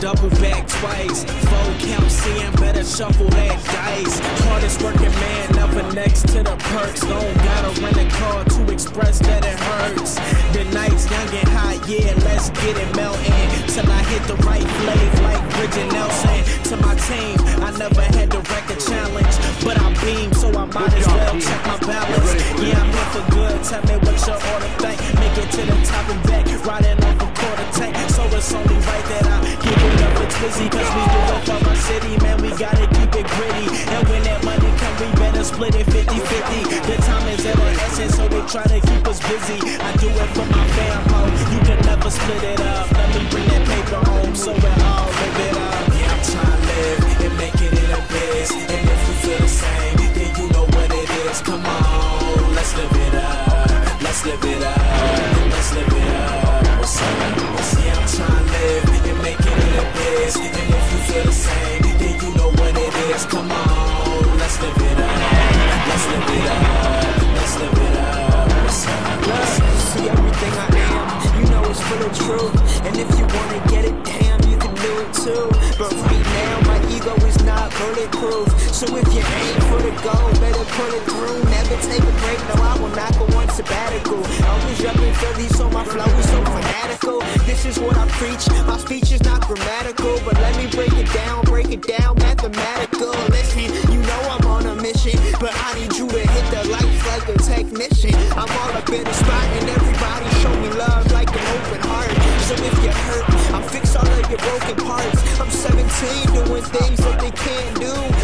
double back twice. Four count seeing, better shuffle that dice. Hardest working man, never next to the perks. Don't gotta rent a car to express that it hurts. The night's young and hot, yeah, let's get it melting. Till I hit the right flave like Bridget Nelson. To my team, I never had to wreck a challenge, but I beam, so I might as well check my balance. Yeah, I'm here for good, tell me what your order think. Make it to the top and back, riding off a quarter tank. So it's only right that I give it up for Twizzy, cause we do it for my city, man, we gotta keep it gritty. And when that money come, we better split it 50-50. The time is at an essence, so they try to keep us busy. I do it for my fam, ho, you can never split it up. Let me bring that paper home, so we all live it up. Yeah, I'm trying to live and make it in a biz. And if you feel the same, then you know what it is. Come on, let's live it up. Let's live it up. Let's live it up. What's up? Yeah, I'm trying to live and make it in a biz. And if you feel the same, then you know what it is. Come on, let's live it up. Let's live it up. Let's live it up. What's up? Look, see everything I am, you know it's full of truth. And if you wanna get it, damn, you can do it too. But right now, my ego is not bulletproof. So if you aim for the goal, better pull it through. Never take a break, no, I will not go on sabbatical. Always jumping Philly, so my flow is so fanatical. This is what I preach, my speech is not grammatical. But let me break it down, mathematical. Listen, you know I'm on a mission, but I need you to hit the lights like a technician. I'm all up in the spot and everybody show me love like an open heart. So if you're hurt, I'll fix all of your broken parts. I'm 17 doing things that they can't do.